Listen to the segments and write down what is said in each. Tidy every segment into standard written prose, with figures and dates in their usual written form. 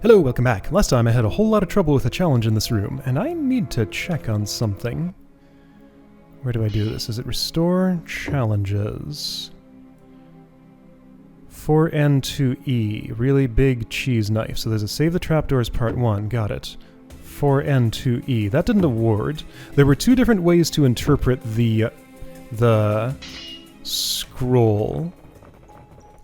Hello, welcome back. Last time I had a whole lot of trouble with a challenge in this room, and I need to check on something. Where do I do this? Is it Restore Challenges? 4N2E, really big cheese knife. So there's a Save the Trapdoors Part 1, got it. 4N2E, that didn't award. There were two different ways to interpret the scroll.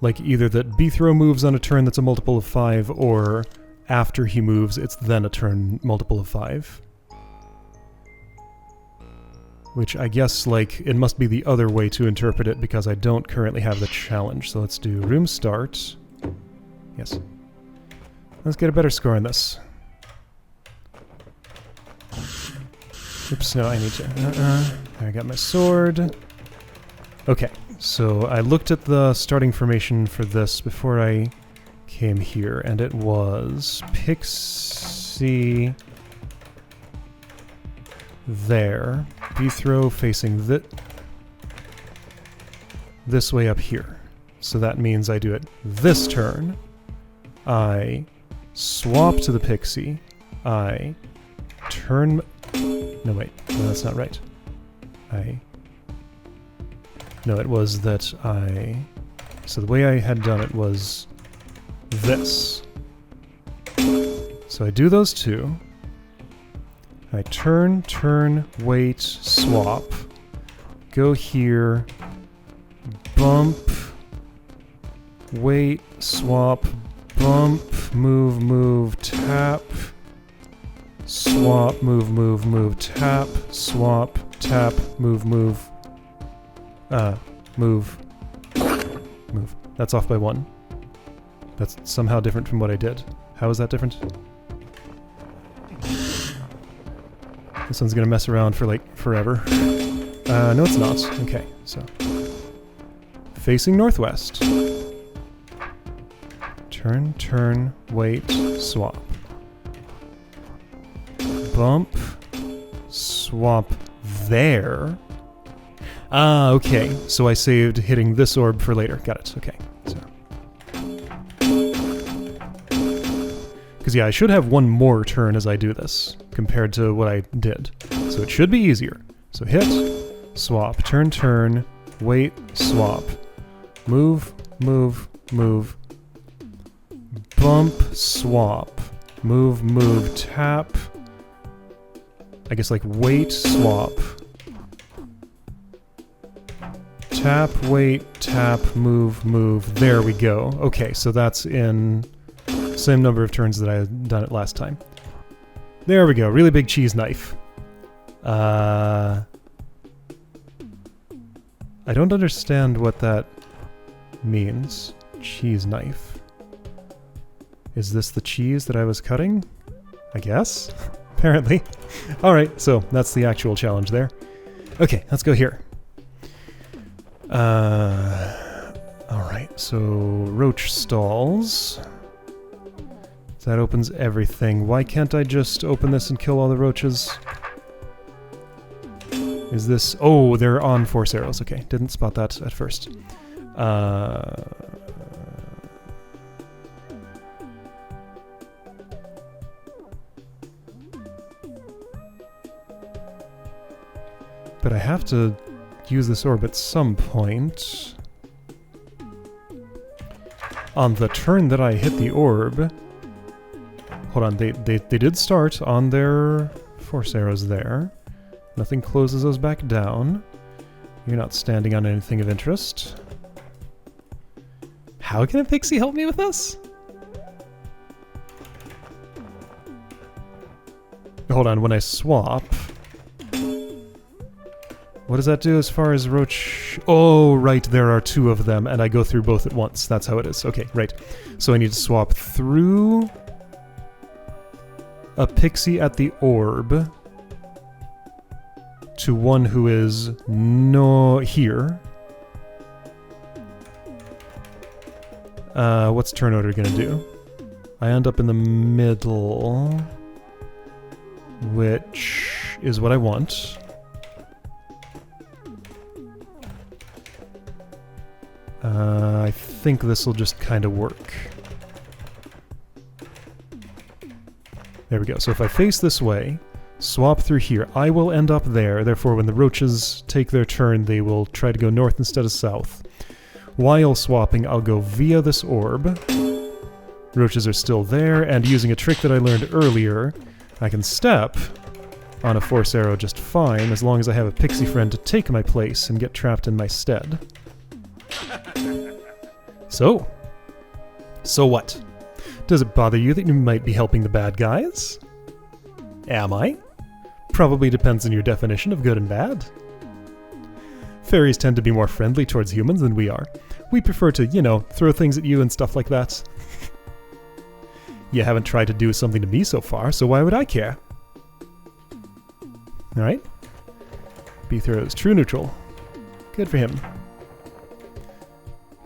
Like either that B-throw moves on a turn that's a multiple of 5, or after he moves, it's then a turn multiple of 5. Which I guess, like, it must be the other way to interpret it because I don't currently have the challenge. So let's do room start. Yes. Let's get a better score on this. Oops, no, I need to. I got my sword. Okay, so I looked at the starting formation for this before I came here, and it was Pixie there, B-throw facing this way up here. So that means I do it this turn. I swap to the Pixie. I turn... No, wait. No, that's not right. No, it was that I... So the way I had done it was this. So I do those two. I turn, wait, swap. Go here. Bump. Wait, swap. Bump, move, tap. Swap, move, tap. Swap, tap, move. Move. That's off by 1. That's somehow different from what I did. How is that different? This one's gonna mess around for, like, forever. No it's not. Okay, so. Facing northwest. Turn, wait, swap. Bump. Swap there. Ah, okay. So I saved hitting this orb for later. Got it. Okay. So. Because yeah, I should have one more turn as I do this, compared to what I did. So it should be easier. So hit, swap, turn, wait, swap. Move, bump, swap. Move, tap. I guess like wait, swap. Tap, wait, tap, move. There we go. Okay, so that's in same number of turns that I had done it last time. There we go. Really big cheese knife. I don't understand what that means. Cheese knife. Is this the cheese that I was cutting? I guess? Apparently. Alright, so that's the actual challenge there. Okay, let's go here. Alright, so roach stalls. That opens everything. Why can't I just open this and kill all the roaches? Is this... Oh, they're on force arrows. Okay, didn't spot that at first. But I have to use this orb at some point. On the turn that I hit the orb... Hold on, they did start on their force arrows there. Nothing closes those back down. You're not standing on anything of interest. How can a pixie help me with this? Hold on, when I swap... What does that do as far as roach... Oh, right, there are two of them, and I go through both at once. That's how it is. Okay, right. So I need to swap through... a pixie at the orb to one who is here. What's turn order gonna do? I end up in the middle, which is what I want. I think this will just kind of work. There we go. So if I face this way, swap through here, I will end up there. Therefore, when the roaches take their turn, they will try to go north instead of south. While swapping, I'll go via this orb. Roaches are still there, and using a trick that I learned earlier, I can step on a force arrow just fine, as long as I have a pixie friend to take my place and get trapped in my stead. So what? Does it bother you that you might be helping the bad guys? Am I? Probably depends on your definition of good and bad. Fairies tend to be more friendly towards humans than we are. We prefer to, you know, throw things at you and stuff like that. You haven't tried to do something to me so far, so why would I care? Alright. B throws true neutral. Good for him.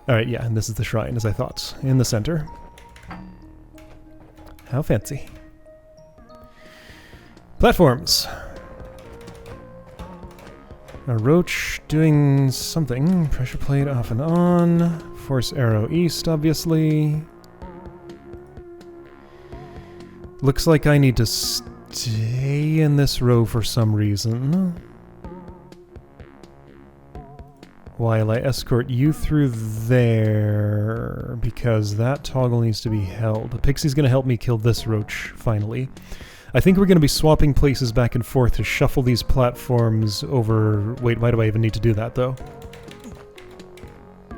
Alright, yeah, and this is the shrine, as I thought. In the center. How fancy. Platforms. A roach doing something. Pressure plate off and on. Force arrow east, obviously. Looks like I need to stay in this row for some reason. While I escort you through there, because that toggle needs to be held. The pixie's going to help me kill this roach, finally. I think we're going to be swapping places back and forth to shuffle these platforms over... Wait, why do I even need to do that, though?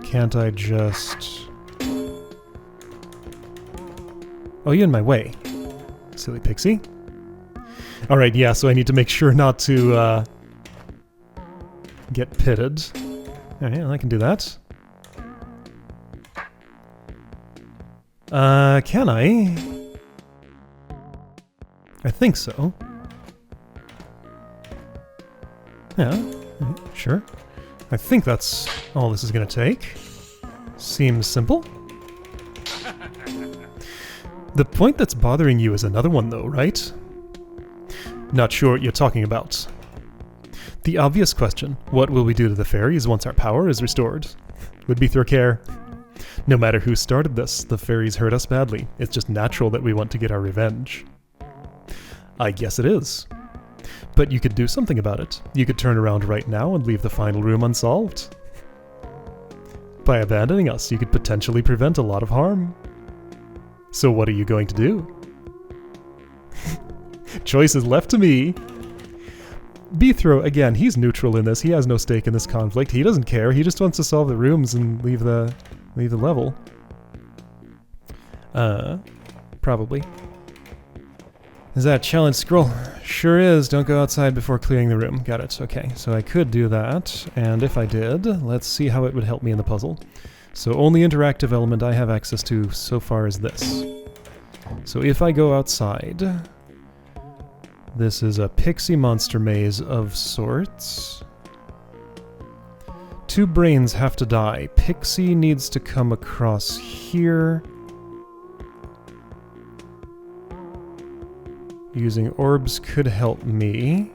Can't I just... Oh, you're in my way. Silly pixie. Alright, yeah, so I need to make sure not to, get pitted. Alright, well, I can do that. Can I? I think so. Yeah, sure. I think that's all this is gonna take. Seems simple. The point that's bothering you is another one though, right? Not sure what you're talking about. The obvious question, what will we do to the fairies once our power is restored? Would be through care. No matter who started this, the fairies hurt us badly. It's just natural that we want to get our revenge. I guess it is. But you could do something about it. You could turn around right now and leave the final room unsolved. By abandoning us, you could potentially prevent a lot of harm. So what are you going to do? Choice is left to me. Beethro, again, he's neutral in this. He has no stake in this conflict. He doesn't care. He just wants to solve the rooms and leave the level. Probably. Is that a challenge scroll? Sure is. Don't go outside before clearing the room. Got it. Okay, so I could do that. And if I did, let's see how it would help me in the puzzle. So only interactive element I have access to so far is this. So if I go outside, this is a pixie monster maze of sorts. 2 brains have to die. Pixie needs to come across here. Using orbs could help me.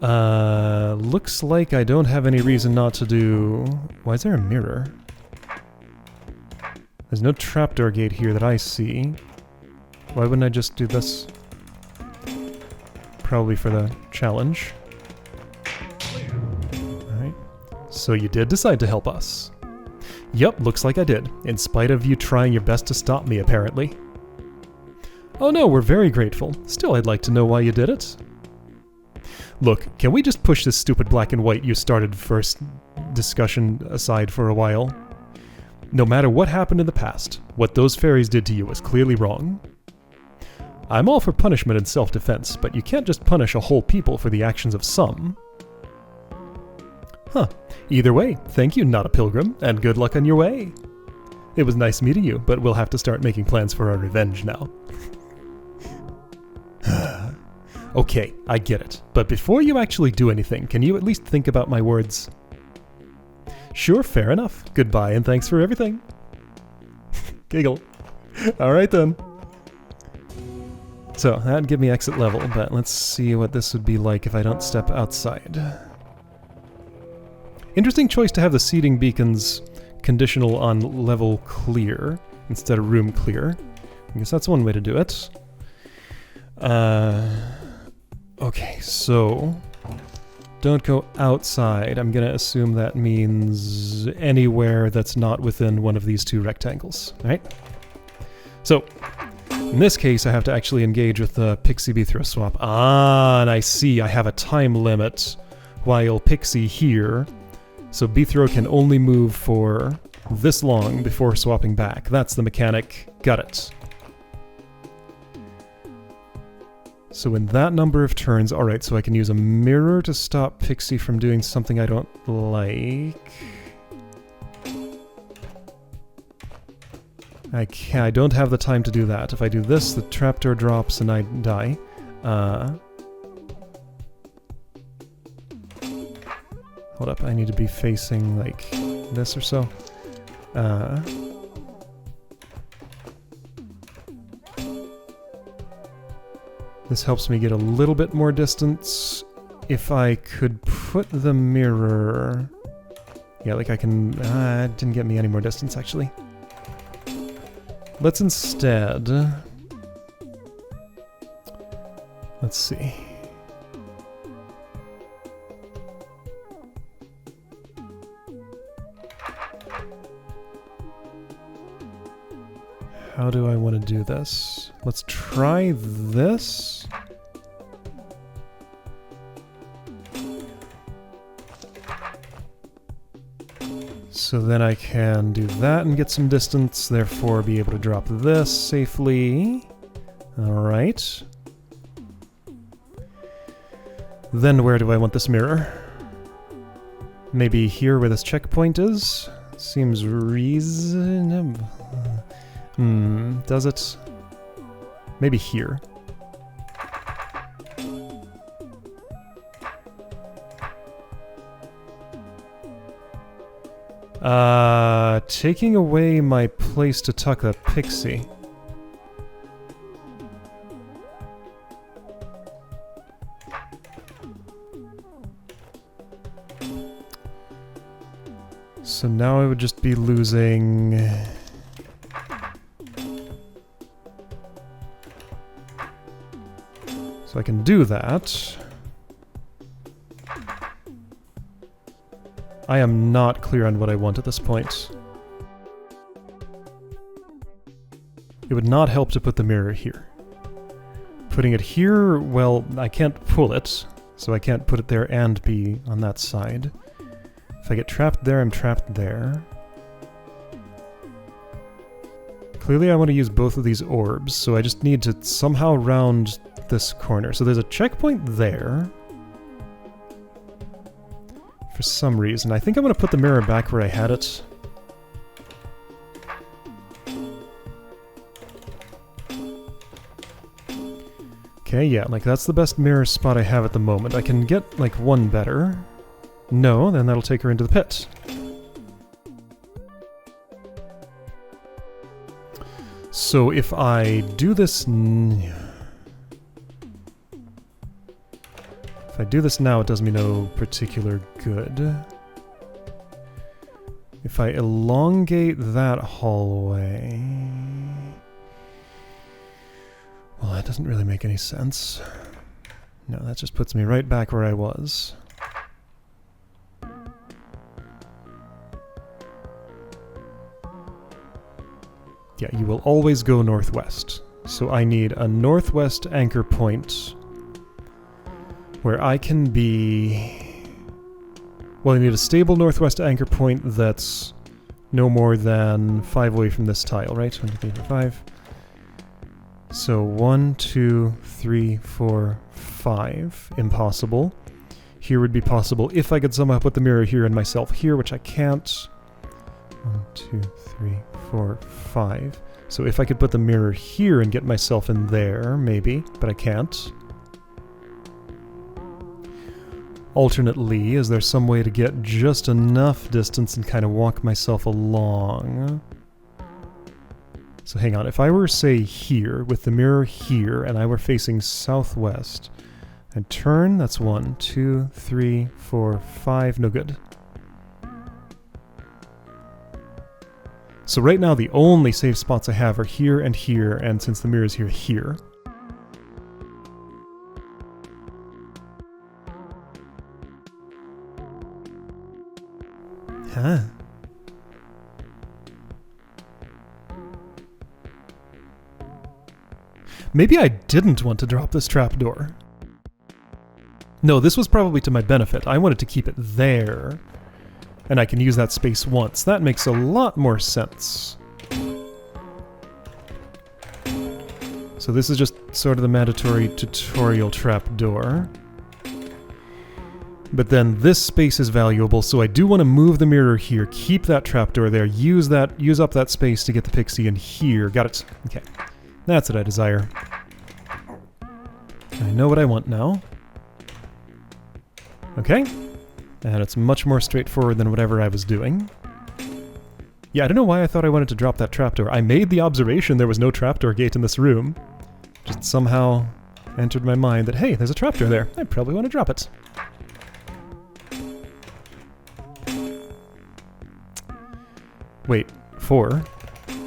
Looks like I don't have any reason not to do... Why is there a mirror? There's no trapdoor gate here that I see. Why wouldn't I just do this? Probably for the challenge. Alright. So you did decide to help us. Yup, looks like I did. In spite of you trying your best to stop me, apparently. Oh no, we're very grateful. Still, I'd like to know why you did it. Look, can we just push this stupid black and white you started first discussion aside for a while? No matter what happened in the past, what those fairies did to you was clearly wrong. I'm all for punishment and self-defense, but you can't just punish a whole people for the actions of some. Huh. Either way, thank you, not a pilgrim, and good luck on your way. It was nice meeting you, but we'll have to start making plans for our revenge now. Okay, I get it. But before you actually do anything, can you at least think about my words? Sure, fair enough. Goodbye and thanks for everything. Giggle. Alright then. So, that'd give me exit level, but let's see what this would be like if I don't step outside. Interesting choice to have the seating beacons conditional on level clear instead of room clear. I guess that's one way to do it. Okay, so don't go outside. I'm gonna assume that means anywhere that's not within one of these two rectangles, right? So, in this case, I have to actually engage with the Pixie B-throw swap. Ah, and I see I have a time limit while Pixie here, so B-throw can only move for this long before swapping back. That's the mechanic. Got it. So in that number of turns, alright, so I can use a mirror to stop Pixie from doing something I don't like. I don't have the time to do that. If I do this, the trapdoor drops and I die. Hold up, I need to be facing like this or so. This helps me get a little bit more distance. If I could put the mirror... Yeah, like I can... it didn't get me any more distance, actually. Let's instead... Let's see. How do I want to do this? Let's try this. So then I can do that and get some distance, therefore be able to drop this safely. Alright. Then where do I want this mirror? Maybe here where this checkpoint is? Seems reasonable. Does it? Maybe here. Taking away my place to tuck that Pixie. So now I would just be losing... So I can do that. I am not clear on what I want at this point. It would not help to put the mirror here. Putting it here, well, I can't pull it, so I can't put it there and be on that side. If I get trapped there, I'm trapped there. Clearly I want to use both of these orbs, so I just need to somehow round this corner. So there's a checkpoint there. For some reason. I think I'm going to put the mirror back where I had it. Okay, yeah, like that's the best mirror spot I have at the moment. I can get like one better. No, then that'll take her into the pit. So if I do this... If I do this now, it does me no particular good. If I elongate that hallway... Well, that doesn't really make any sense. No, that just puts me right back where I was. Yeah, you will always go northwest. So I need a northwest anchor point where I can be... Well, I need a stable northwest anchor point that's no more than 5 away from this tile, right? 1, 2, 3, 4, 5. So 1, 2, 3, 4, 5. Impossible. Here would be possible if I could somehow put the mirror here and myself here, which I can't. 1, 2, 3, 4, 5. So if I could put the mirror here and get myself in there, maybe, but I can't. Alternately, is there some way to get just enough distance and kind of walk myself along? So hang on, if I were, say, here, with the mirror here, and I were facing southwest, I'd turn, that's 1, 2, 3, 4, 5, no good. So right now the only safe spots I have are here, and since the mirror is here, here. Huh. Maybe I didn't want to drop this trapdoor. No, this was probably to my benefit. I wanted to keep it there. And I can use that space once. That makes a lot more sense. So this is just sort of the mandatory tutorial trapdoor. But then this space is valuable, so I do want to move the mirror here, keep that trapdoor there, use up that space to get the pixie in here. Got it. Okay. That's what I desire. I know what I want now. Okay. And it's much more straightforward than whatever I was doing. Yeah, I don't know why I thought I wanted to drop that trapdoor. I made the observation there was no trapdoor gate in this room. Just somehow entered my mind that, hey, there's a trapdoor there. I probably want to drop it. Wait, 4?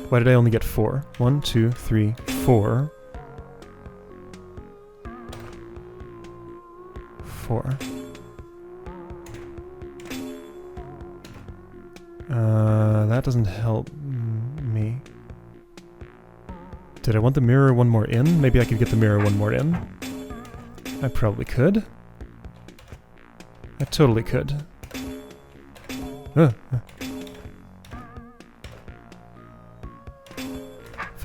Why did I only get 4? 1, 2, 3, 4. 4. That doesn't help me. Did I want the mirror one more in? Maybe I could get the mirror one more in. I probably could. I totally could. If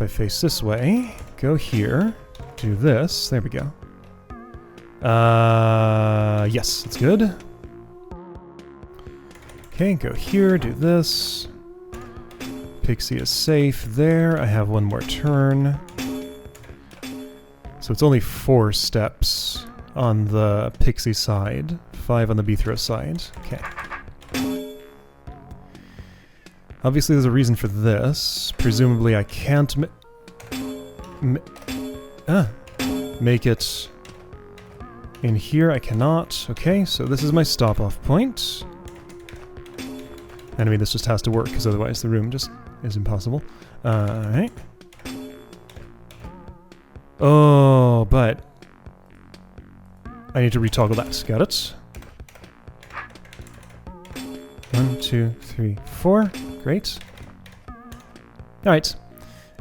I face this way, go here, do this, there we go. Yes, that's good. Okay, go here, do this. Pixie is safe there. I have one more turn. So it's only 4 steps on the Pixie side, 5 on the Bethro side. Okay. Obviously there's a reason for this. Presumably I can't make it in here. I cannot. Okay, so this is my stop-off point. And I mean, this just has to work, because otherwise the room just is impossible. Alright. Oh, but I need to retoggle that. Got it. 1, 2, 3, 4. Great. Alright.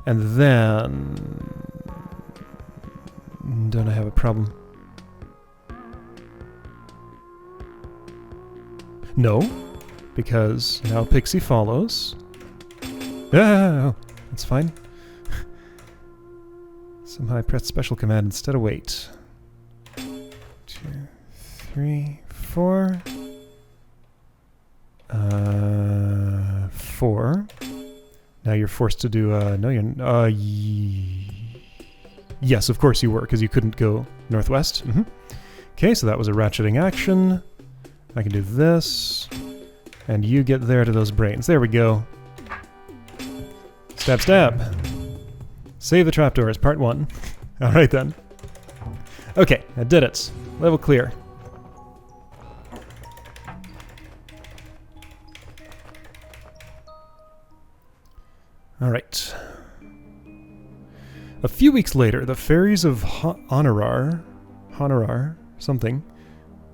And then... don't I have a problem? No. Because now Pixie follows. Oh, that's fine. Somehow I pressed special command instead of wait. 2, 3, 4. 4. Now you're forced to do, no you're, yes, of course you were, because you couldn't go northwest. Okay, so that was a ratcheting action. I can do this. And you get there to those brains. There we go. Stab, stab. Save the trapdoors, part 1. Alright then. Okay, I did it. Level clear. Alright. A few weeks later, the fairies of Honorar, something,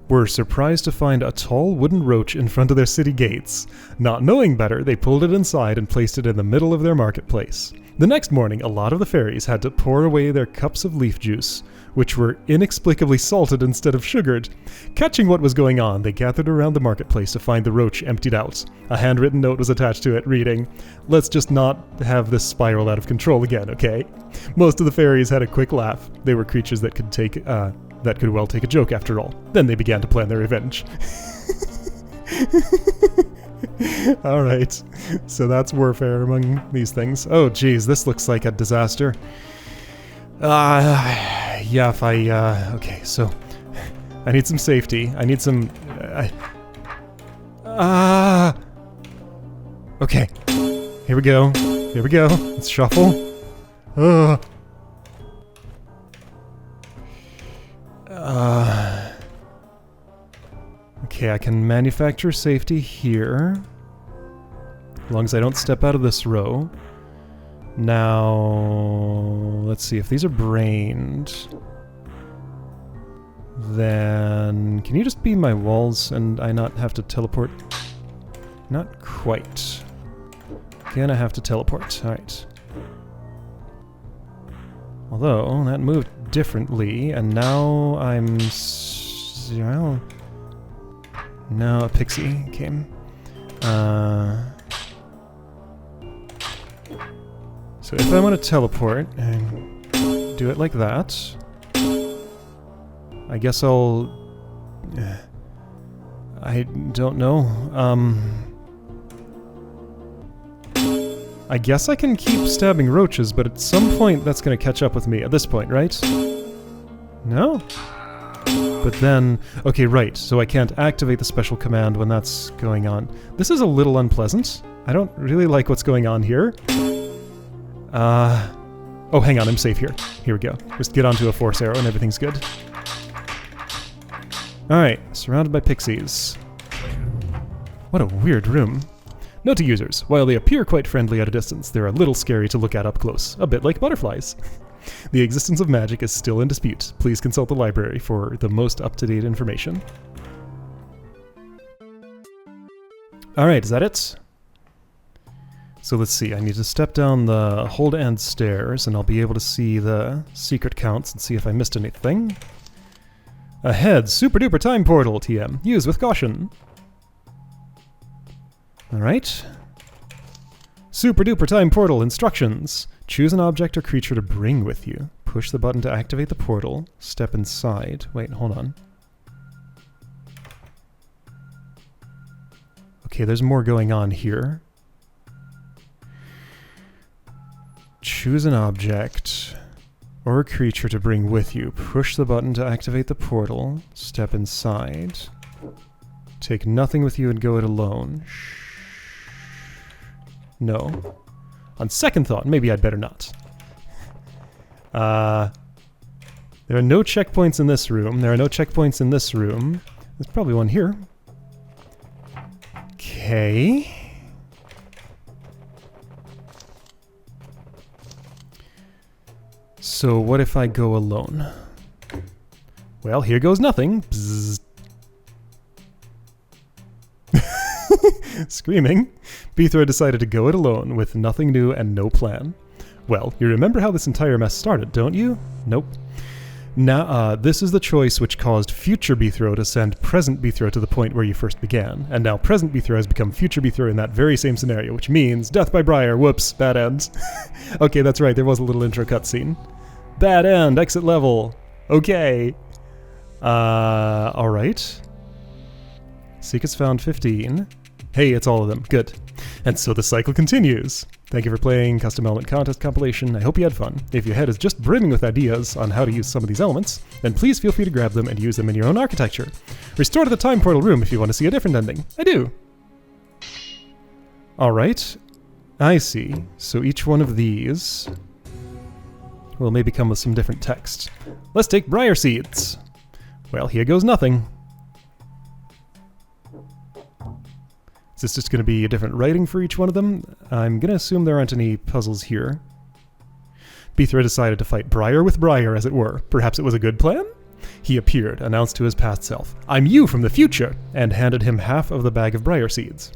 were surprised to find a tall wooden roach in front of their city gates. Not knowing better, they pulled it inside and placed it in the middle of their marketplace. The next morning, a lot of the fairies had to pour away their cups of leaf juice, which were inexplicably salted instead of sugared. Catching what was going on, they gathered around the marketplace to find the roach emptied out. A handwritten note was attached to it, reading, "Let's just not have this spiral out of control again, okay?" Most of the fairies had a quick laugh. They were creatures that could well take a joke after all. Then they began to plan their revenge. Alright, so that's warfare among these things. Oh geez, this looks like a disaster. Yeah, if I, okay, so I need some safety. I need some, okay, here we go. Here we go. Let's shuffle. Okay, I can manufacture safety here. As long as I don't step out of this row. Now, let's see, if these are brained, then can you just be my walls and I not have to teleport? Not quite. Gonna have to teleport, alright. Although, that moved differently, and now I'm... well, now a pixie came. So if I want to teleport and do it like that, I guess I'll... I don't know. I guess I can keep stabbing roaches, but at some point that's going to catch up with me. At this point, right? No? But then... okay, right. So I can't activate the special command when that's going on. This is a little unpleasant. I don't really like what's going on here. Oh, hang on. I'm safe here. Here we go. Just get onto a force arrow and everything's good. Alright. Surrounded by pixies. What a weird room. Note to users, while they appear quite friendly at a distance, they're a little scary to look at up close, a bit like butterflies. The existence of magic is still in dispute. Please consult the library for the most up-to-date information. Alright, is that it? So let's see, I need to step down the hold and stairs, and I'll be able to see the secret counts and see if I missed anything. Ahead, super duper time portal, TM. Use with caution. Alright. Super duper time portal instructions. Choose an object or creature to bring with you. Push the button to activate the portal. Step inside. Wait, hold on. Okay, there's more going on here. Choose an object or a creature to bring with you. Push the button to activate the portal. Step inside. Take nothing with you and go it alone. No. On second thought, maybe I'd better not. There are no checkpoints in this room. There are no checkpoints in this room. There's probably one here. Okay. So what if I go alone? Well, here goes nothing. Bzzz. Screaming, Bethro decided to go it alone with nothing new and no plan. Well, you remember how this entire mess started, don't you? Nope. Now, this is the choice which caused future Bethro to send present Bethro to the point where you first began, and now present Bethro has become future Bethro in that very same scenario, which means death by Briar. Whoops, bad end. Okay, that's right, there was a little intro cutscene. Bad end, exit level. Okay. Alright. Secrets found 15. Hey, it's all of them. Good. And so the cycle continues. Thank you for playing Custom Element Contest Compilation. I hope you had fun. If your head is just brimming with ideas on how to use some of these elements, then please feel free to grab them and use them in your own architecture. Restore to the time portal room if you want to see a different ending. I do. Alright. I see. So each one of these will maybe come with some different text. Let's take briar seeds. Well, here goes nothing. Is this just going to be a different writing for each one of them? I'm going to assume there aren't any puzzles here. Bethro decided to fight Briar with Briar, as it were. Perhaps it was a good plan? He appeared, announced to his past self, "I'm you from the future," and handed him half of the bag of briar seeds.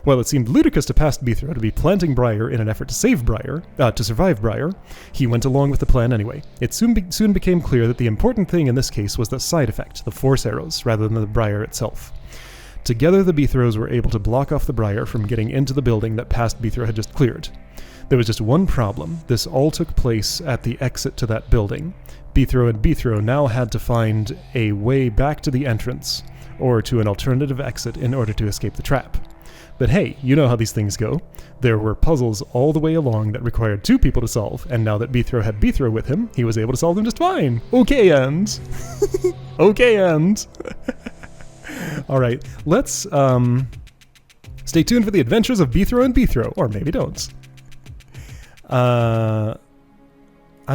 While it seemed ludicrous to past Bethro to be planting Briar in an effort to save Briar, to survive Briar, he went along with the plan anyway. It soon became clear that the important thing in this case was the side effect, the force arrows, rather than the Briar itself. Together, the Bethros were able to block off the Briar from getting into the building that past Bethro had just cleared. There was just one problem. This all took place at the exit to that building. Bethro and Bethro now had to find a way back to the entrance, or to an alternative exit in order to escape the trap. But hey, you know how these things go. There were puzzles all the way along that required two people to solve, and now that Bethro had Bethro with him, he was able to solve them just fine. Okay, end. Okay, end. Alright, let's stay tuned for the adventures of Bethro and Bethro, or maybe don't. I'm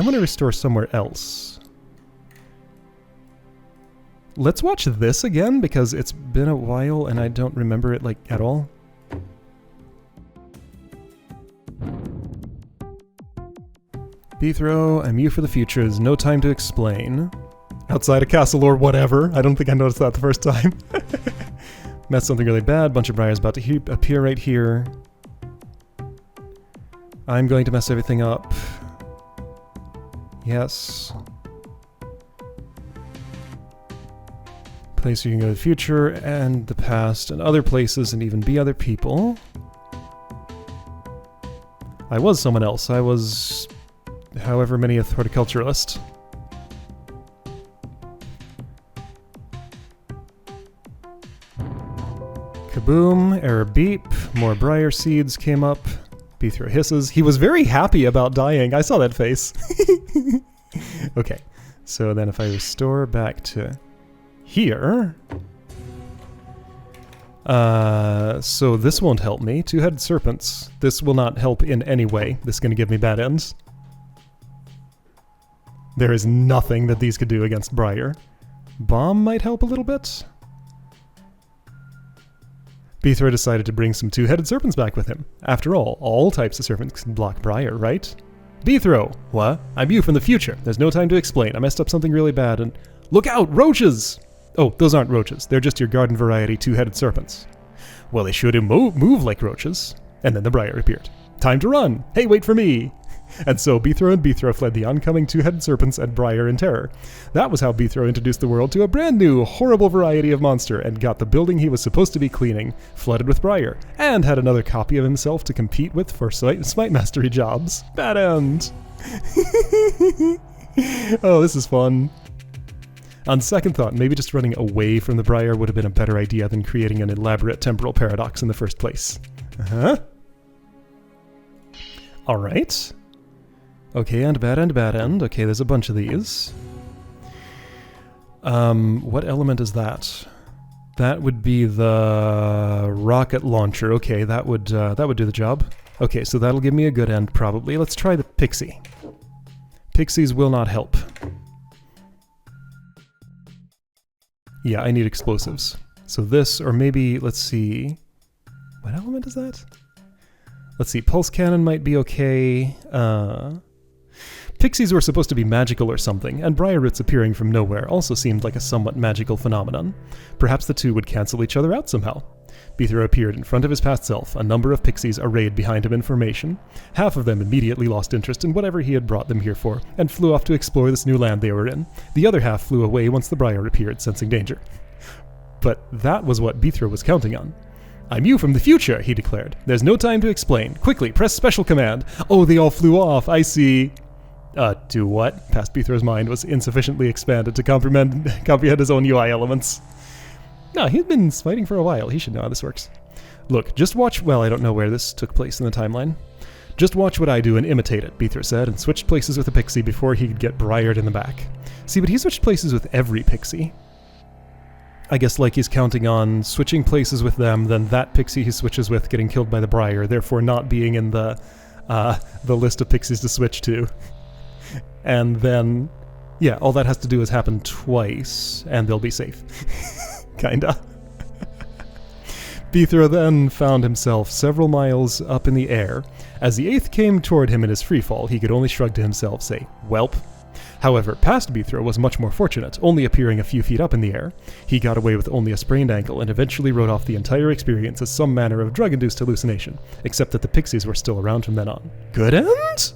going to restore somewhere else. Let's watch this again, because it's been a while and I don't remember it, like, at all. Bethro, I'm you for the future. There's no time to explain. Outside a castle or whatever. I don't think I noticed that the first time. Met something really bad. Bunch of briars about to appear right here. I'm going to mess everything up. Yes. Place where you can go to the future and the past and other places and even be other people. I was someone else. I was however many a horticulturalist. Kaboom, error beep, more briar seeds came up. Bethro hisses. He was very happy about dying. I saw that face. Okay, so then if I restore back to here... so this won't help me. Two-headed serpents. This will not help in any way. This is going to give me bad ends. There is nothing that these could do against briar. Bomb might help a little bit. Bethro decided to bring some two-headed serpents back with him. After all types of serpents can block briar, right? Bethro! What? I'm you from the future. There's no time to explain. I messed up something really bad and... Look out! Roaches! Oh, those aren't roaches. They're just your garden variety two-headed serpents. Well, they should move like roaches. And then the briar appeared. Time to run! Hey, wait for me! And so Bethro and Bethro fled the oncoming two-headed serpents and briar in terror. That was how Bethro introduced the world to a brand new, horrible variety of monster and got the building he was supposed to be cleaning flooded with briar, and had another copy of himself to compete with for smite mastery jobs. Bad end! Oh, this is fun. On second thought, maybe just running away from the briar would have been a better idea than creating an elaborate temporal paradox in the first place. Uh-huh. Alright. Okay, and bad end, bad end. Okay, there's a bunch of these. What element is that? That would be the rocket launcher. Okay, that would do the job. Okay, so that'll give me a good end, probably. Let's try the pixie. Pixies will not help. Yeah, I need explosives. So this, or maybe, let's see... What element is that? Let's see, pulse cannon might be okay. Pixies were supposed to be magical or something, and briar roots appearing from nowhere also seemed like a somewhat magical phenomenon. Perhaps the two would cancel each other out somehow. Bethro appeared in front of his past self, a number of pixies arrayed behind him in formation. Half of them immediately lost interest in whatever he had brought them here for, and flew off to explore this new land they were in. The other half flew away once the briar appeared, sensing danger. But that was what Bethro was counting on. I'm you from the future, he declared. There's no time to explain. Quickly, press special command. Oh, they all flew off, I see. Do what? Past Bethro's mind was insufficiently expanded to comprehend his own UI elements. No, he's been fighting for a while. He should know how this works. Look, just watch... Well, I don't know where this took place in the timeline. Just watch what I do and imitate it, Bethro said, and switched places with the pixie before he could get briared in the back. See, but he switched places with every pixie. I guess like he's counting on switching places with them, then that pixie he switches with getting killed by the briar, therefore not being in the list of pixies to switch to. And then, yeah, all that has to do is happen twice, and they'll be safe. Kinda. Bethro then found himself several miles up in the air. As the eighth came toward him in his freefall, he could only shrug to himself, say, "Welp." However, past Bethro was much more fortunate, only appearing a few feet up in the air. He got away with only a sprained ankle and eventually wrote off the entire experience as some manner of drug-induced hallucination, except that the pixies were still around from then on. Good end?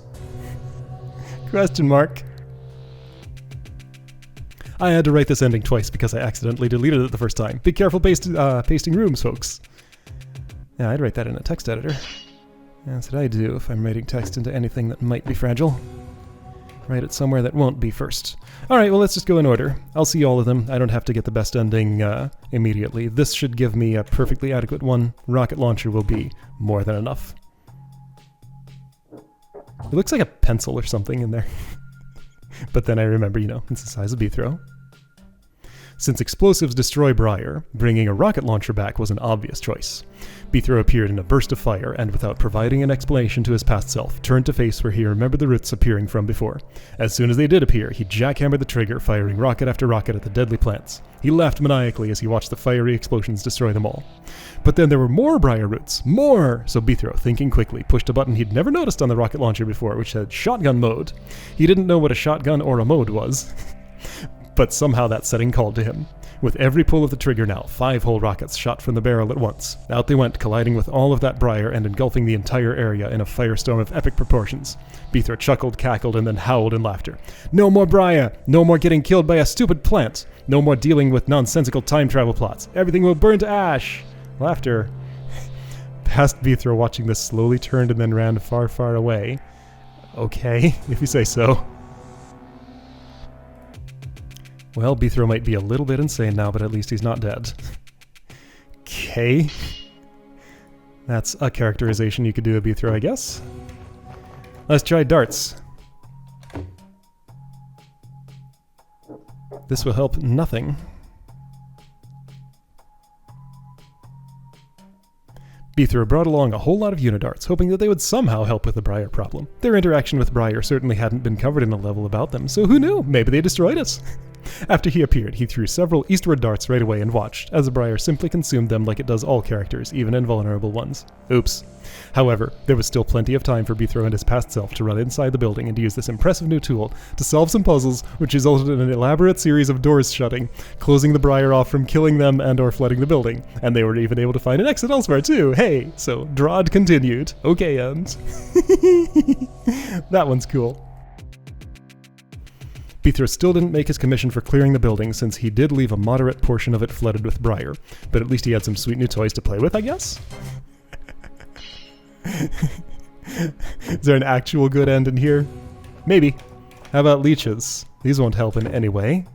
Question mark. I had to write this ending twice because I accidentally deleted it the first time. Be careful pasting rooms, folks. Yeah, I'd write that in a text editor. That's what I do if I'm writing text into anything that might be fragile. Write it somewhere that won't be first. Alright, well let's just go in order. I'll see all of them. I don't have to get the best ending immediately. This should give me a perfectly adequate one. Rocket launcher will be more than enough. It looks like a pencil or something in there. But then I remember, you know, it's the size of Bethro. Since explosives destroy Briar, bringing a rocket launcher back was an obvious choice. Bithro appeared in a burst of fire and, without providing an explanation to his past self, turned to face where he remembered the roots appearing from before. As soon as they did appear, he jackhammered the trigger, firing rocket after rocket at the deadly plants. He laughed maniacally as he watched the fiery explosions destroy them all. But then there were more Briar roots. More! So Bithro, thinking quickly, pushed a button he'd never noticed on the rocket launcher before, which said shotgun mode. He didn't know what a shotgun or a mode was. But somehow that setting called to him. With every pull of the trigger now, 5 whole rockets shot from the barrel at once. Out they went, colliding with all of that Briar and engulfing the entire area in a firestorm of epic proportions. Bithro chuckled, cackled, and then howled in laughter. No more Briar! No more getting killed by a stupid plant! No more dealing with nonsensical time travel plots. Everything will burn to ash! Laughter. Past Bithro, watching this, slowly turned and then ran far, far away. Okay, if you say so. Well, Bithro might be a little bit insane now, but at least he's not dead. Okay. That's a characterization you could do of Bithro, I guess. Let's try darts. This will help nothing. Bithro brought along a whole lot of Unidarts, hoping that they would somehow help with the Briar problem. Their interaction with Briar certainly hadn't been covered in a level about them, so who knew? Maybe they destroyed us. After he appeared, he threw several eastward darts right away and watched, as the Briar simply consumed them like it does all characters, even invulnerable ones. Oops. However, there was still plenty of time for Bithro and his past self to run inside the building and use this impressive new tool to solve some puzzles, which resulted in an elaborate series of doors shutting, closing the Briar off from killing them and or flooding the building. And they were even able to find an exit elsewhere too. Hey, so DROD continued. Okay, end. That one's cool. Bithro still didn't make his commission for clearing the building, since he did leave a moderate portion of it flooded with Briar, but at least he had some sweet new toys to play with, I guess? Is there an actual good end in here? Maybe. How about leeches? These won't help in any way.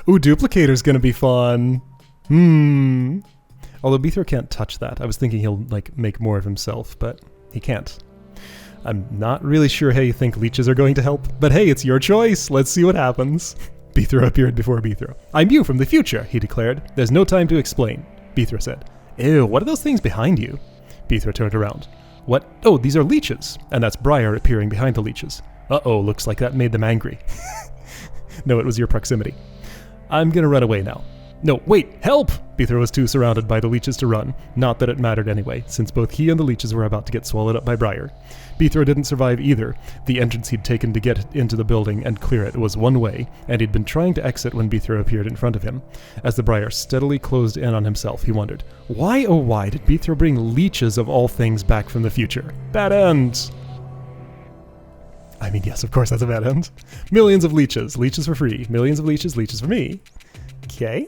Ooh, Duplicator's gonna be fun. Although Bithro can't touch that. I was thinking he'll, like, make more of himself, but he can't. I'm not really sure how you think leeches are going to help, but hey, it's your choice. Let's see what happens. Bithro appeared before Bithro. I'm you from the future, he declared. There's no time to explain. Bithro said. Ew, what are those things behind you? Bithro turned around. What? Oh, these are leeches. And that's Briar appearing behind the leeches. Uh-oh, looks like that made them angry. No, it was your proximity. I'm gonna run away now. No, wait, help! Bithro was too surrounded by the leeches to run. Not that it mattered anyway, since both he and the leeches were about to get swallowed up by Briar. Bithro didn't survive either. The entrance he'd taken to get into the building and clear it was one way, and he'd been trying to exit when Bithro appeared in front of him. As the Briar steadily closed in on himself, he wondered, why oh why did Bithro bring leeches of all things back from the future? Bad end! I mean, yes, of course that's a bad end. Millions of leeches. Leeches for free. Millions of leeches. Leeches for me. Okay.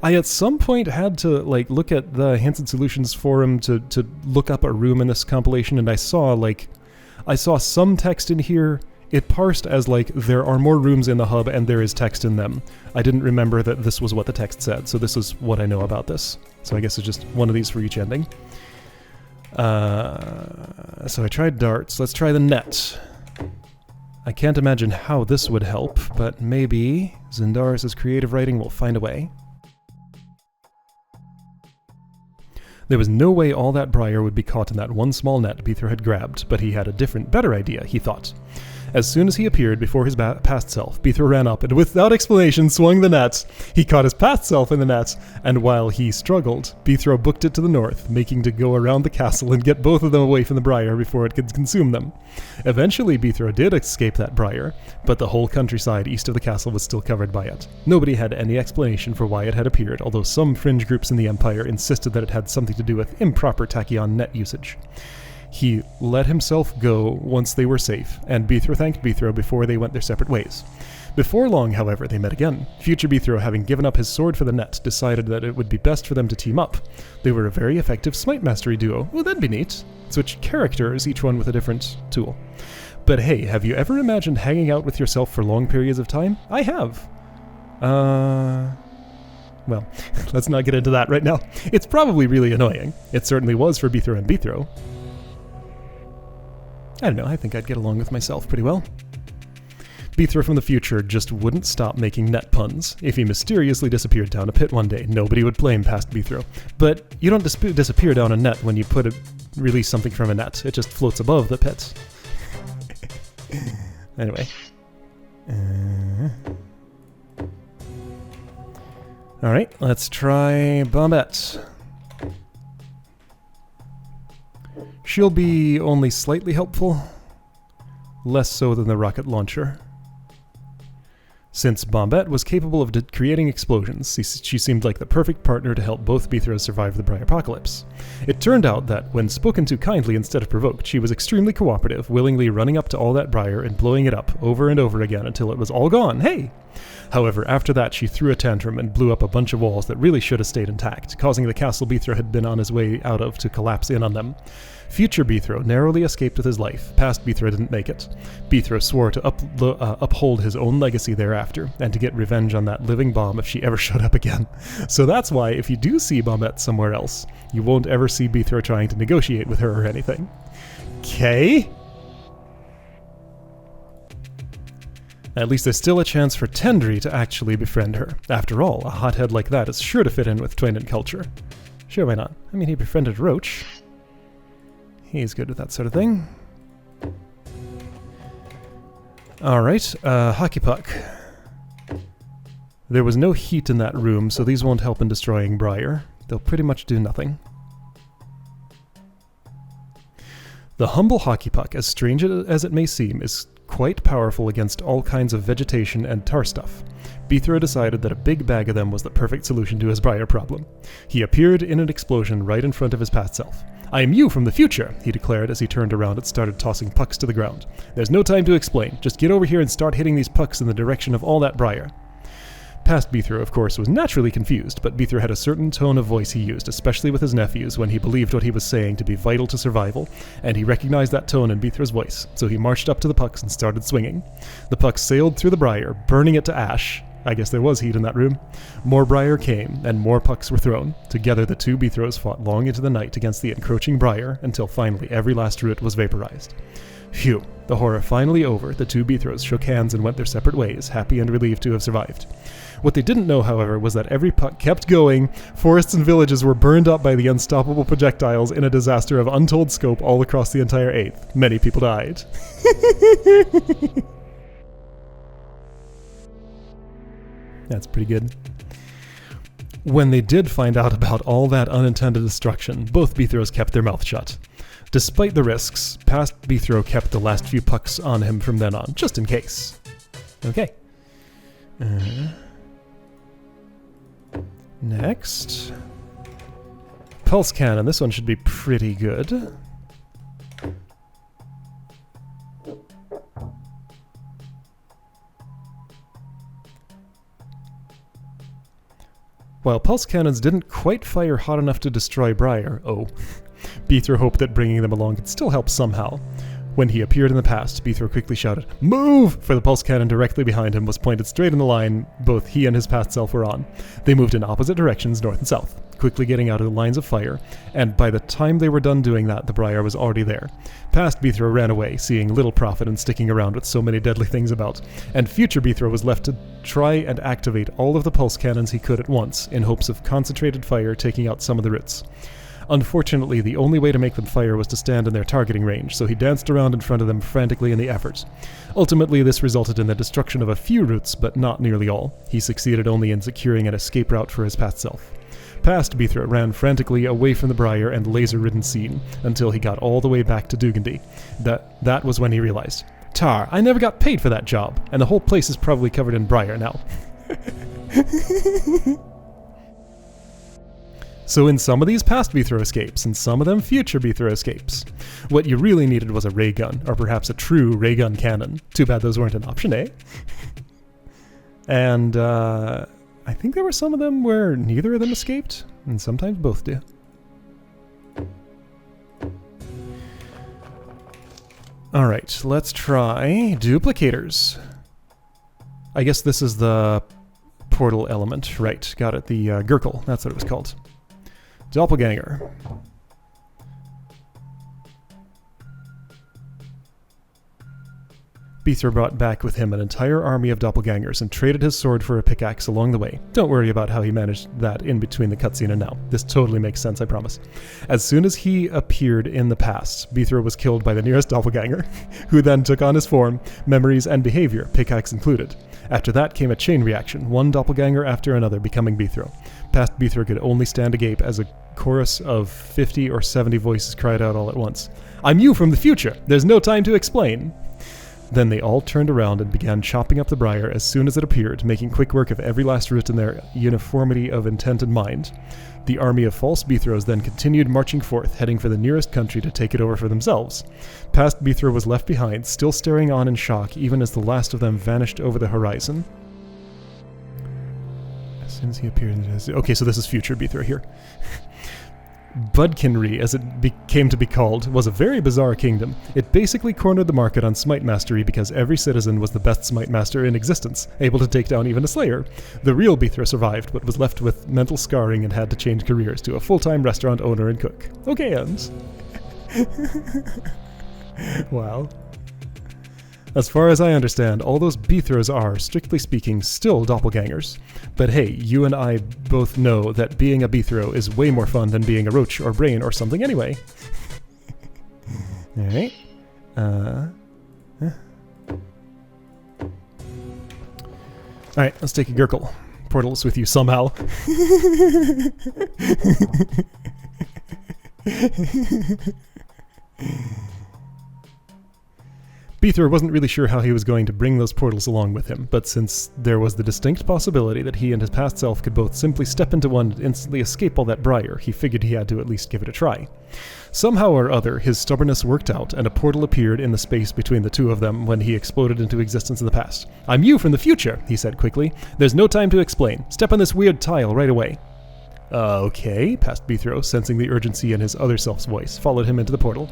I at some point had to like look at the Hansen Solutions forum to look up a room in this compilation, and I saw some text in here. It parsed as like there are more rooms in the hub and there is text in them. I didn't remember that this was what the text said, so this is what I know about this. So I guess it's just one of these for each ending. So I tried darts. Let's try the net. I can't imagine how this would help, but maybe Zindaris' creative writing will find a way. There was no way all that Briar would be caught in that one small net Bithro had grabbed, but he had a different, better idea, he thought. As soon as he appeared before his past self, Bithro ran up and without explanation swung the net. He caught his past self in the net, and while he struggled, Bithro booked it to the north, making to go around the castle and get both of them away from the Briar before it could consume them. Eventually Bithro did escape that Briar, but the whole countryside east of the castle was still covered by it. Nobody had any explanation for why it had appeared, although some fringe groups in the Empire insisted that it had something to do with improper tachyon net usage. He let himself go once they were safe, and Bithro thanked Bithro before they went their separate ways. Before long, however, they met again. Future Bithro, having given up his sword for the net, decided that it would be best for them to team up. They were a very effective smite mastery duo. Well, that'd be neat. Switch characters, each one with a different tool. But hey, have you ever imagined hanging out with yourself for long periods of time? I have. Well, let's not get into that right now. It's probably really annoying. It certainly was for Bithro and Bithro. I don't know, I think I'd get along with myself pretty well. Bithra from the future just wouldn't stop making net puns. If he mysteriously disappeared down a pit one day, nobody would blame past Bithra. But you don't disappear down a net when you release something from a net. It just floats above the pit. Anyway. Alright, let's try Bombette. She'll be only slightly helpful. Less so than the rocket launcher. Since Bombette was capable of creating explosions, she seemed like the perfect partner to help both Bithras survive the Briar Apocalypse. It turned out that, when spoken to kindly instead of provoked, she was extremely cooperative, willingly running up to all that briar and blowing it up over and over again until it was all gone. Hey! However, after that she threw a tantrum and blew up a bunch of walls that really should have stayed intact, causing the castle Bithra had been on his way out of to collapse in on them. Future Bithra narrowly escaped with his life. Past Bithra didn't make it. Bithra swore to uphold his own legacy thereafter, and to get revenge on that living bomb if she ever showed up again. So that's why, if you do see Bombette somewhere else, you won't ever see Bithra trying to negotiate with her or anything. Okay? At least there's still a chance for Tendry to actually befriend her. After all, a hothead like that is sure to fit in with Twinen culture. Sure, why not? I mean, he befriended Roach. He's good with that sort of thing. Alright, hockey puck. There was no heat in that room, so these won't help in destroying Briar. They'll pretty much do nothing. The humble hockey puck, as strange as it may seem, is quite powerful against all kinds of vegetation and tar stuff. Bithra decided that a big bag of them was the perfect solution to his Briar problem. He appeared in an explosion right in front of his past self. "I am you from the future," he declared as he turned around and started tossing pucks to the ground. "There's no time to explain. Just get over here and start hitting these pucks in the direction of all that Briar." Past Bithra, of course, was naturally confused, but Bithra had a certain tone of voice he used, especially with his nephews, when he believed what he was saying to be vital to survival, and he recognized that tone in Bithra's voice, so he marched up to the pucks and started swinging. The pucks sailed through the Briar, burning it to ash. I guess there was heat in that room. More Briar came, and more pucks were thrown. Together the two Bithros fought long into the night against the encroaching Briar, until finally every last root was vaporized. Phew, the horror finally over, the two Bithros shook hands and went their separate ways, happy and relieved to have survived. What they didn't know, however, was that every puck kept going, forests and villages were burned up by the unstoppable projectiles in a disaster of untold scope all across the entire 8th. Many people died. That's pretty good. When they did find out about all that unintended destruction, both Bithros kept their mouth shut. Despite the risks, past Bithro kept the last few pucks on him from then on, just in case. Okay. Next. Pulse cannon. This one should be pretty good. While pulse cannons didn't quite fire hot enough to destroy Briar, Bithro hoped that bringing them along could still help somehow. When he appeared in the past, Bithro quickly shouted, "Move!" for the pulse cannon directly behind him was pointed straight in the line both he and his past self were on. They moved in opposite directions, north and south, quickly getting out of the lines of fire, and by the time they were done doing that, the Briar was already there. Past Bithro ran away, seeing little profit in sticking around with so many deadly things about, and future Bithro was left to try and activate all of the pulse cannons he could at once, in hopes of concentrated fire taking out some of the roots. Unfortunately, the only way to make them fire was to stand in their targeting range, so he danced around in front of them frantically in the effort. Ultimately, this resulted in the destruction of a few roots, but not nearly all. He succeeded only in securing an escape route for his past self. Past Bithra ran frantically away from the Briar and laser-ridden scene, until he got all the way back to Dugandy. That was when he realized, "Tar, I never got paid for that job, and the whole place is probably covered in Briar now." So in some of these past Bithro escapes, and some of them future Bithro escapes, what you really needed was a ray gun, or perhaps a true ray gun cannon. Too bad those weren't an option, eh? And I think there were some of them where neither of them escaped, and sometimes both do. Alright, let's try duplicators. I guess this is the portal element. Right, got it. The Gurkle, that's what it was called. Doppelganger. Bithra brought back with him an entire army of doppelgangers and traded his sword for a pickaxe along the way. Don't worry about how he managed that in between the cutscene and now. This totally makes sense, I promise. As soon as he appeared in the past, Bithra was killed by the nearest doppelganger, who then took on his form, memories, and behavior, pickaxe included. After that came a chain reaction, one doppelganger after another becoming Bithra. Past Bithra could only stand agape as a chorus of 50 or 70 voices cried out all at once. "I'm you from the future! There's no time to explain!" Then they all turned around and began chopping up the briar as soon as it appeared, making quick work of every last root in their uniformity of intent and mind. The army of false Bithros then continued marching forth, heading for the nearest country to take it over for themselves. Past Bithra was left behind, still staring on in shock even as the last of them vanished over the horizon. As soon as he appeared... Okay, so this is future Bithra here. Budkinry, as it came to be called, was a very bizarre kingdom. It basically cornered the market on smite mastery because every citizen was the best smite master in existence, able to take down even a slayer. The real Bithra survived, but was left with mental scarring and had to change careers to a full-time restaurant owner and cook. Okay, ends. Wow. As far as I understand, all those Bithras are, strictly speaking, still doppelgangers. But hey, you and I both know that being a Bithro is way more fun than being a roach or brain or something anyway. Alright. Alright, let's take a Gurkle. Portals with you somehow. Bithra wasn't really sure how he was going to bring those portals along with him, but since there was the distinct possibility that he and his past self could both simply step into one and instantly escape all that briar, he figured he had to at least give it a try. Somehow or other, his stubbornness worked out, and a portal appeared in the space between the two of them when he exploded into existence in the past. "I'm you from the future," he said quickly. "There's no time to explain. Step on this weird tile right away." Okay, past Bithro, sensing the urgency in his other self's voice, followed him into the portal.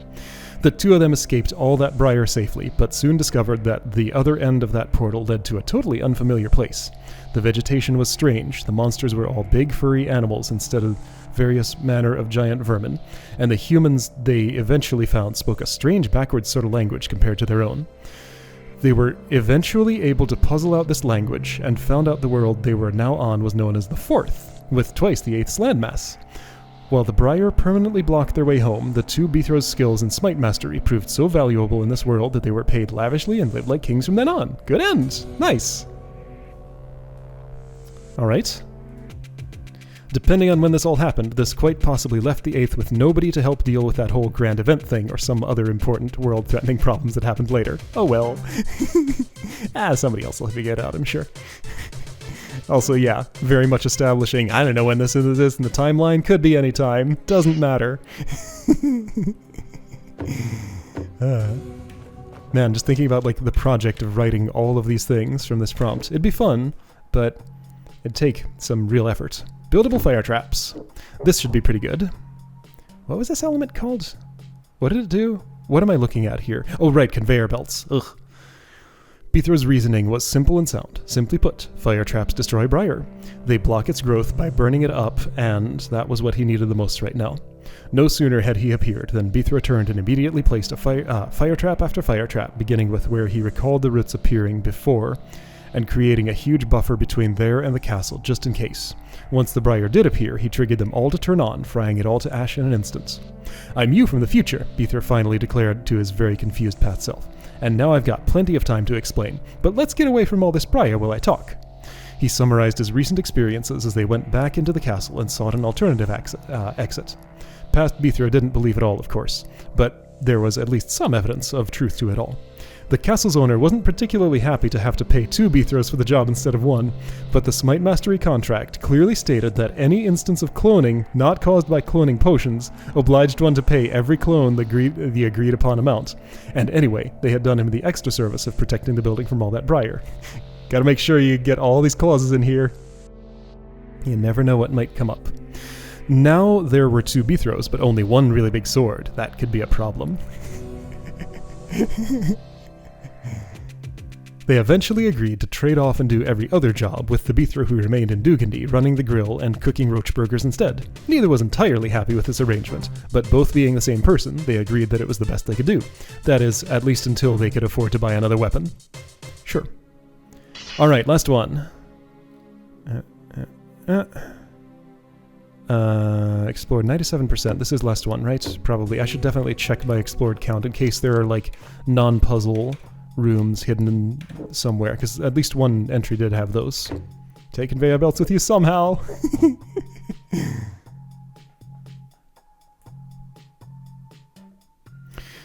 The two of them escaped all that briar safely, but soon discovered that the other end of that portal led to a totally unfamiliar place. The vegetation was strange, the monsters were all big furry animals instead of various manner of giant vermin, and the humans they eventually found spoke a strange backwards sort of language compared to their own. They were eventually able to puzzle out this language, and found out the world they were now on was known as the Fourth, with twice the 8th landmass. While the briar permanently blocked their way home, the two Bithro's skills in smite mastery proved so valuable in this world that they were paid lavishly and lived like kings from then on. Good end! Nice! Alright. Depending on when this all happened, this quite possibly left the 8th with nobody to help deal with that whole grand event thing or some other important world-threatening problems that happened later. Oh well. Somebody else will figure it out, I'm sure. Also, yeah, very much establishing, I don't know when this is in the timeline, could be any time, doesn't matter. Man, just thinking about like the project of writing all of these things from this prompt, it'd be fun, but it'd take some real effort. Buildable fire traps. This should be pretty good. What was this element called? What did it do? What am I looking at here? Oh right, conveyor belts. Ugh. Bithro's reasoning was simple and sound. Simply put, fire traps destroy briar. They block its growth by burning it up, and that was what he needed the most right now. No sooner had he appeared than Bithro turned and immediately placed a fire trap after fire trap, beginning with where he recalled the roots appearing before, and creating a huge buffer between there and the castle, just in case. Once the briar did appear, he triggered them all to turn on, frying it all to ash in an instant. "I'm you from the future," Bithro finally declared to his very confused past self. "And now I've got plenty of time to explain, but let's get away from all this briar while I talk." He summarized his recent experiences as they went back into the castle and sought an alternative exit. Past Bithro didn't believe it all, of course, but there was at least some evidence of truth to it all. The castle's owner wasn't particularly happy to have to pay 2 Bithros for the job instead of 1, but the Smite Mastery contract clearly stated that any instance of cloning not caused by cloning potions obliged one to pay every clone the agreed upon amount. And anyway, they had done him the extra service of protecting the building from all that briar. Gotta make sure you get all these clauses in here. You never know what might come up. Now there were 2 Bithros, but only 1 really big sword. That could be a problem. They eventually agreed to trade off and do every other job, with the Bithro who remained in Dugandy running the grill and cooking roach burgers instead. Neither was entirely happy with this arrangement, but both being the same person, they agreed that it was the best they could do. That is, at least until they could afford to buy another weapon. Sure. Alright, last one. Explored 97%. This is last one, right? Probably. I should definitely check my explored count in case there are, like, non-puzzle rooms hidden in somewhere, because at least one entry did have those. Take conveyor belts with you somehow!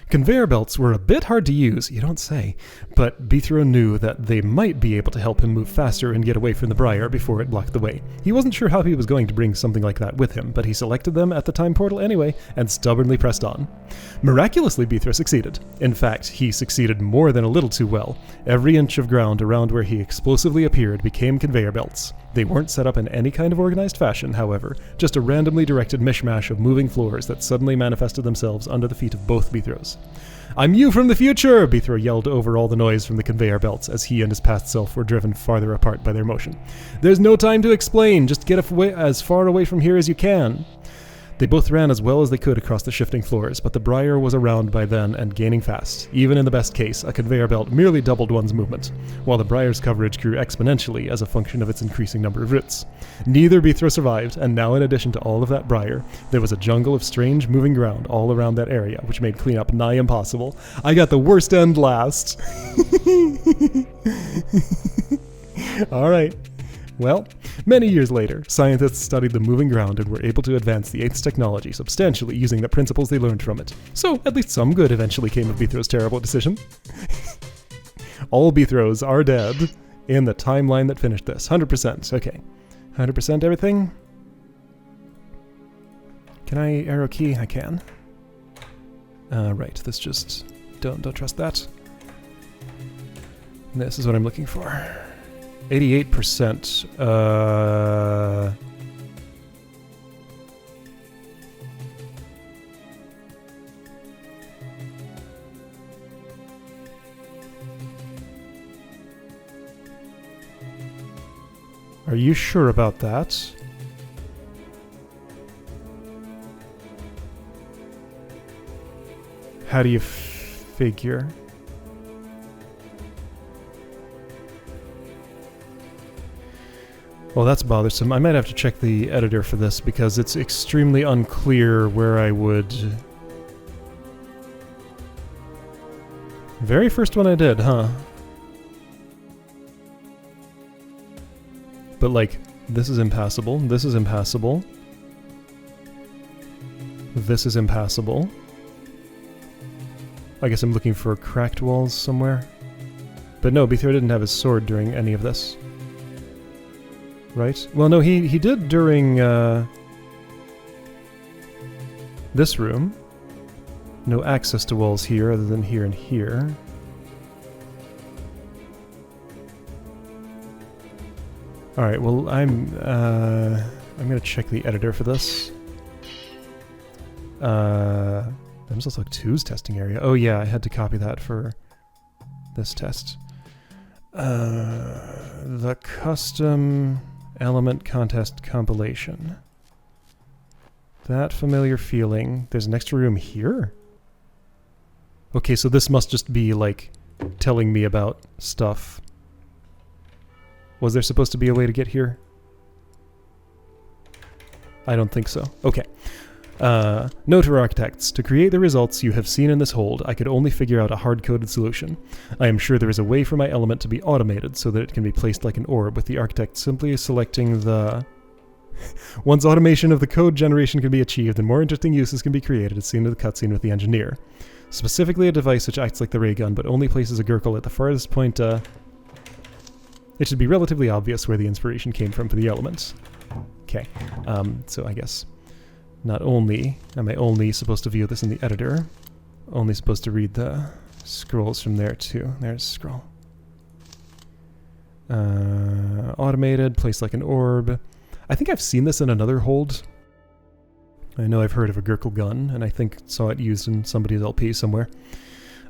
Conveyor belts were a bit hard to use, you don't say, but Bithro knew that they might be able to help him move faster and get away from the briar before it blocked the way. He wasn't sure how he was going to bring something like that with him, but he selected them at the time portal anyway, and stubbornly pressed on. Miraculously, Bithro succeeded. In fact, he succeeded more than a little too well. Every inch of ground around where he explosively appeared became conveyor belts. They weren't set up in any kind of organized fashion, however, just a randomly directed mishmash of moving floors that suddenly manifested themselves under the feet of both Bithros. "I'm you from the future!" Bithro yelled over all the noise from the conveyor belts as he and his past self were driven farther apart by their motion. "There's no time to explain, just get as far away from here as you can." They both ran as well as they could across the shifting floors, but the briar was around by then and gaining fast. Even in the best case, a conveyor belt merely doubled one's movement, while the briar's coverage grew exponentially as a function of its increasing number of routes. Neither Bithro survived, and now in addition to all of that briar, there was a jungle of strange moving ground all around that area, which made cleanup nigh impossible. I got the worst end last. Alright. Well, many years later, scientists studied the moving ground and were able to advance the 8th technology substantially using the principles they learned from it. So, at least some good eventually came of Bithro's terrible decision. All Bithros are dead in the timeline that finished this. 100%. Okay. 100% everything? Can I arrow key? I can. Right, this just... Don't trust that. This is what I'm looking for. 88%. Are you sure about that? How do you figure? Well, that's bothersome. I might have to check the editor for this because it's extremely unclear where I would... Very first one I did, huh? But like, this is impassable, this is impassable. This is impassable. I guess I'm looking for cracked walls somewhere. But no, Bithro didn't have his sword during any of this. Right? Well, no, he did during this room. No access to walls here other than here and here. Alright, well, I'm gonna check the editor for this. There's also 2's testing area. Oh yeah, I had to copy that for this test. The Custom Element Contest Compilation. That familiar feeling. There's an extra room here? Okay, so this must just be, like, telling me about stuff. Was there supposed to be a way to get here? I don't think so. Okay. Note for architects. To create the results you have seen in this hold, I could only figure out a hard-coded solution. I am sure there is a way for my element to be automated so that it can be placed like an orb, with the architect simply selecting the... Once automation of the code generation can be achieved and more interesting uses can be created, as seen in the cutscene with the engineer. Specifically a device which acts like the ray gun, but only places a Gurkle at the farthest point, It should be relatively obvious where the inspiration came from for the elements. Okay, so I guess... Not only am I only supposed to view this in the editor, only supposed to read the scrolls from there too. There's scroll. Automated, placed like an orb. I think I've seen this in another hold. I know I've heard of a Gurkle gun, and I think saw it used in somebody's LP somewhere.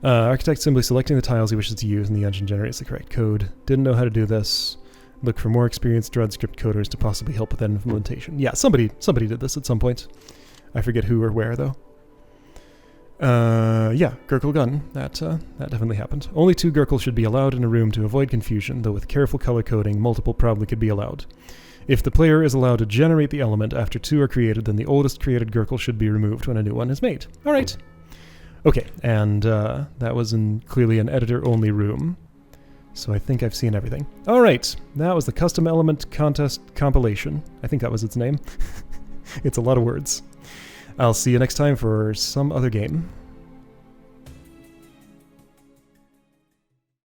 Architect simply selecting the tiles he wishes to use and the engine generates the correct code. Didn't know how to do this. Look for more experienced DROD script coders to possibly help with that implementation. Yeah, somebody did this at some point. I forget who or where, though. Yeah, Gurkle gun. That definitely happened. Only 2 Gurkle should be allowed in a room to avoid confusion, though with careful color coding, multiple probably could be allowed. If the player is allowed to generate the element after 2 are created, then the oldest created Gurkle should be removed when a new one is made. Alright. Okay, and that was clearly an editor-only room. So I think I've seen everything. Alright, that was the Custom Element Contest Compilation. I think that was its name. It's a lot of words. I'll see you next time for some other game.